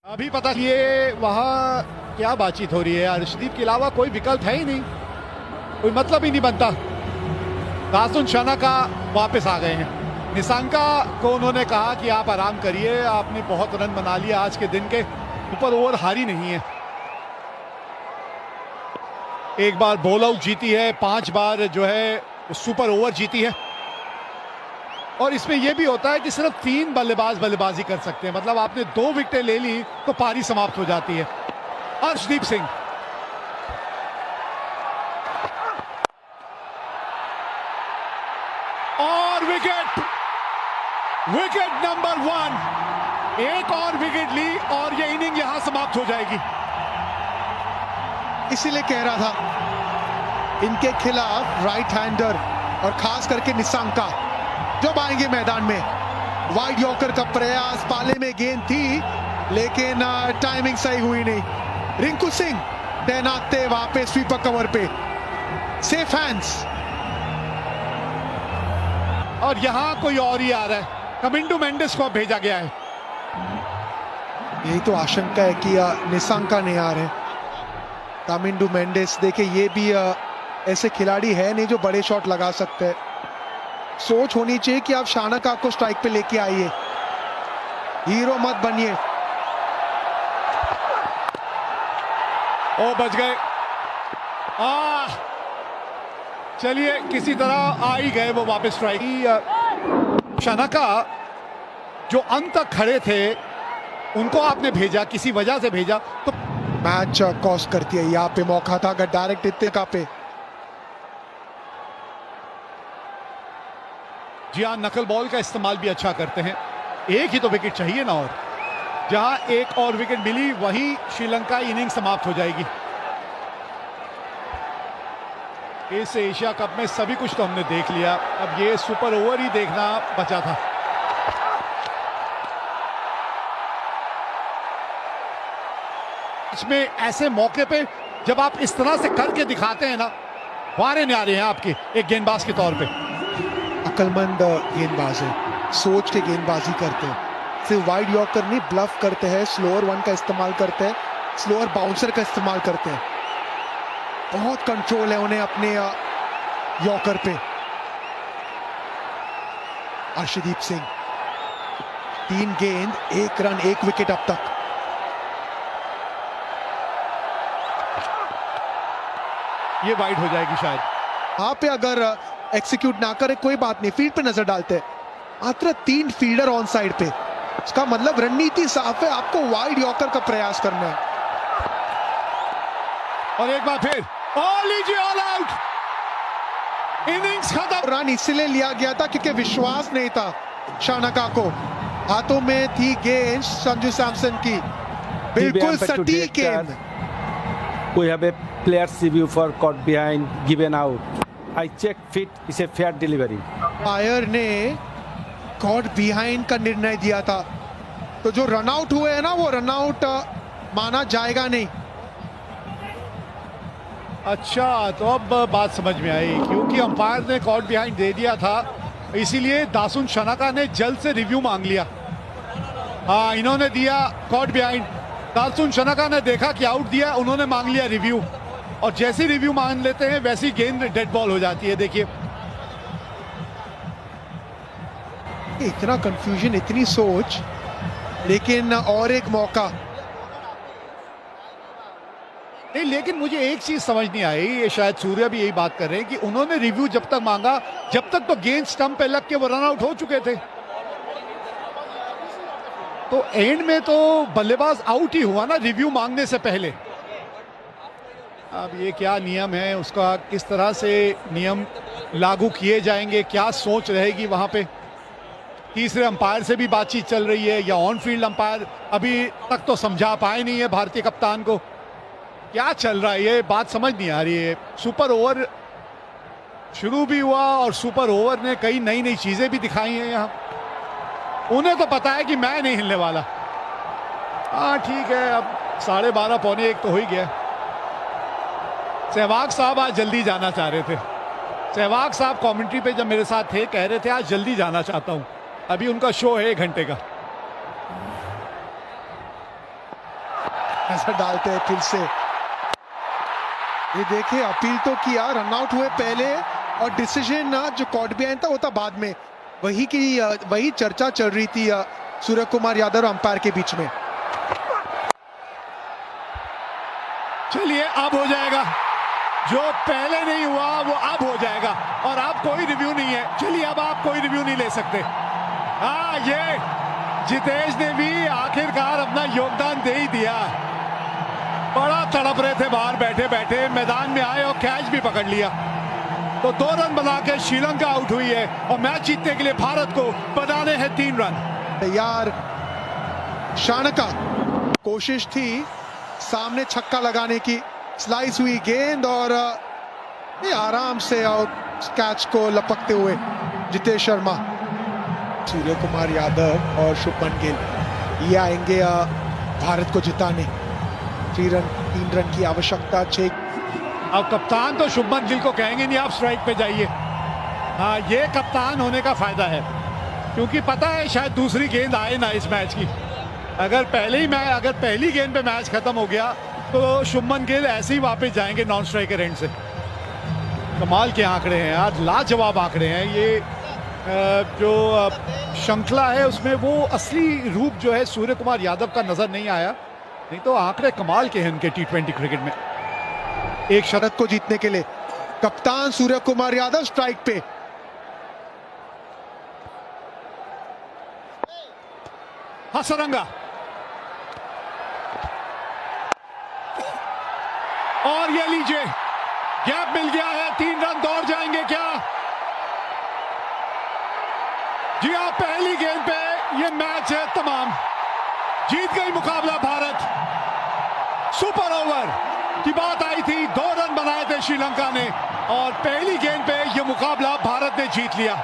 अभी पता ये वहाँ क्या बातचीत हो रही है। अर्शदीप के अलावा कोई विकल्प है ही नहीं, कोई मतलब ही नहीं बनता। दासुन शानाका वापस आ गए हैं। निसांका को उन्होंने कहा कि आप आराम करिए, आपने बहुत रन बना लिया आज के दिन के, ऊपर ओवर हारी नहीं है। एक बार बॉल आउट जीती है, 5 बार जो है सुपर ओवर जीती है। और इसमें यह भी होता है कि सिर्फ 3 बल्लेबाज बल्लेबाजी कर सकते हैं, मतलब आपने 2 विकेटें ले ली तो पारी समाप्त हो जाती है। अर्शदीप सिंह और विकेट नंबर 1। एक और विकेट ली और ये इनिंग यहां समाप्त हो जाएगी। इसीलिए कह रहा था इनके खिलाफ राइट हैंडर और खास करके निसांका जब आएंगे मैदान में, वाइड यॉर्कर का प्रयास, पाले में गेंद थी लेकिन टाइमिंग सही हुई नहीं। रिंकू सिंह तैनात थे वहां पे स्वीपर कवर पे, सेफ हैंड्स। और यहां कोई और ही आ रहा है, कमिंडो मेंडिस को भेजा गया है। यही तो आशंका है कि निसांका नहीं आ रहे। कमिंडो मेंडिस देखिए, ये भी ऐसे खिलाड़ी है नहीं जो बड़े शॉट लगा सकते हैं। सोच होनी चाहिए कि आप शानाका को स्ट्राइक पे लेके आइए, हीरो मत बनिए। ओ बच गए। चलिए किसी तरह आ ही गए वो वापस स्ट्राइक। शानाका जो अंत तक खड़े थे उनको आपने भेजा, किसी वजह से भेजा तो मैच कॉस्ट करती है। यहाँ पे मौका था अगर डायरेक्ट इतने का पे। जी हाँ, नकल बॉल का इस्तेमाल भी अच्छा करते हैं। एक ही तो विकेट चाहिए ना, और जहां एक और विकेट मिली वहीं श्रीलंका इनिंग समाप्त हो जाएगी। इस एशिया कप में सभी कुछ तो हमने देख लिया, अब ये सुपर ओवर ही देखना बचा था। इसमें ऐसे मौके पे जब आप इस तरह से करके दिखाते हैं ना, वारे न्यारे हैं आपके एक गेंदबाज के तौर पे। अकलमंद गेंदबाज है, सोच के गेंदबाजी करते हैं, सिर्फ वाइड यॉर्कर नहीं ब्लफ करते हैं, स्लोअर 1 का इस्तेमाल करते हैं, स्लोअर बाउंसर का इस्तेमाल करते हैं। बहुत कंट्रोल है उन्हें अपने यॉर्कर पे। अर्शदीप सिंह 3 गेंद 1 रन 1 विकेट अब तक। ये वाइड हो जाएगी शायद। वहां पे अगर एक्सिक्यूट ना करे कोई बात नहीं, फील्ड पे नजर डालते हैं। मात्र 3 फील्डर ऑन साइड पे, इसका मतलब रणनीति साफ है, आपको वाइड यॉर्कर का प्रयास करना है। और एक बार फिर लीजिए ऑल आउट। इनिंग्स खत्म। रन इसलिए लिया गया था क्योंकि विश्वास नहीं था शानाका को। हाथों में थी गेंद संजू सैमसन की, बिल्कुल सटीक गेंद। We have a player's review for caught behind given out. I checked fit is a fair delivery. आयर ने कॉट बिहाइंड का निर्णय दिया था, तो जो रन आउट हुए हैं ना वो रन आउट माना जाएगा नहीं। अच्छा, तो अब बात समझ में आई, क्योंकि अंपायर ने कॉट बिहाइंड दे दिया था, इसीलिए दासुन शानाका ने जल्द से रिव्यू मांग लिया। हाँ, इन्होंने दिया कॉट बिहाइंड, दासुन शानाका ने देखा कि आउट दिया, उन्होंने मांग लिया रिव्यू, और जैसे रिव्यू मांग लेते हैं वैसी गेंद डेड बॉल हो जाती है। देखिए इतना कंफ्यूजन, इतनी सोच, लेकिन और एक मौका नहीं। लेकिन मुझे एक चीज समझ नहीं आई, ये शायद सूर्या भी यही बात कर रहे हैं कि उन्होंने रिव्यू जब तक मांगा, जब तक तो गेंद स्टंप पे लग के वो रन आउट हो चुके थे, तो एंड में तो बल्लेबाज आउट ही हुआ ना रिव्यू मांगने से पहले। अब ये क्या नियम है, उसका किस तरह से नियम लागू किए जाएंगे, क्या सोच रहेगी वहां पे। तीसरे अंपायर से भी बातचीत चल रही है, या ऑन फील्ड अंपायर अभी तक तो समझा पाए नहीं है भारतीय कप्तान को, क्या चल रहा है ये बात समझ नहीं आ रही है। सुपर ओवर शुरू भी हुआ और सुपर ओवर ने कई नई नई चीजें भी दिखाई हैं यहाँ। उन्हें तो पता है कि मैं नहीं हिलने वाला। हाँ ठीक है, अब 12:30 पौने 1 तो हो ही गया। सहवाग साहब आज जल्दी जाना चाह रहे थे। सहवाग साहब कमेंट्री पे जब मेरे साथ थे कह रहे थे आज जल्दी जाना चाहता हूं, अभी उनका शो है 1 घंटे का। ऐसा डालते हैं फिर से। ये देखिए अपील तो किया, रनआउट हुए पहले और डिसीजन जो कॉट बिहाइंड था वो था बाद में। वही चर्चा चल रही थी सूर्य कुमार यादव और अंपायर के बीच में। चलिए अब हो जाएगा, जो पहले नहीं हुआ वो अब हो जाएगा और अब कोई रिव्यू नहीं है। चलिए अब आप कोई रिव्यू नहीं ले सकते। हाँ, ये जितेश ने भी आखिरकार अपना योगदान दे ही दिया। बड़ा तड़प रहे थे बाहर बैठे बैठे, मैदान में आए और कैच भी पकड़ लिया। तो 2 रन बना के श्रीलंका आउट हुई है और मैच जीतने के लिए भारत को बनाने हैं 3 रन। तैयार शानका, कोशिश थी सामने छक्का लगाने की, स्लाइस हुई गेंद और ये आराम से आउट कैच को लपकते हुए जितेश शर्मा। सूर्य कुमार यादव और शुभमन गिल ये आएंगे भारत को जिताने। 3 रन की आवश्यकता। 6 अब कप्तान तो शुभमन गिल को कहेंगे नहीं आप स्ट्राइक पे जाइए। हाँ, ये कप्तान होने का फायदा है, क्योंकि पता है शायद दूसरी गेंद आए ना इस मैच की। अगर पहली गेंद पे मैच खत्म हो गया तो शुभमन गिल ऐसे ही वापस जाएंगे नॉन स्ट्राइकर एंड से। कमाल के आंकड़े हैं आज, लाजवाब आंकड़े हैं। ये जो श्रृंखला है उसमें वो असली रूप जो है सूर्य कुमार यादव का नजर नहीं आया, नहीं तो आंकड़े कमाल के हैं उनके T20 क्रिकेट में। एक शरत को जीतने के लिए कप्तान सूर्य कुमार यादव स्ट्राइक पे। हसरंगा और ये लीजिए, गैप मिल गया है। 3 रन दौड़ जाएंगे क्या? जी हाँ, पहली गेंद पे ये मैच है तमाम। जीत गई मुकाबला भारत। सुपर ओवर की बात आई थी, 2 रन बनाए थे श्रीलंका ने और पहली गेंद पे ये मुकाबला भारत ने जीत लिया।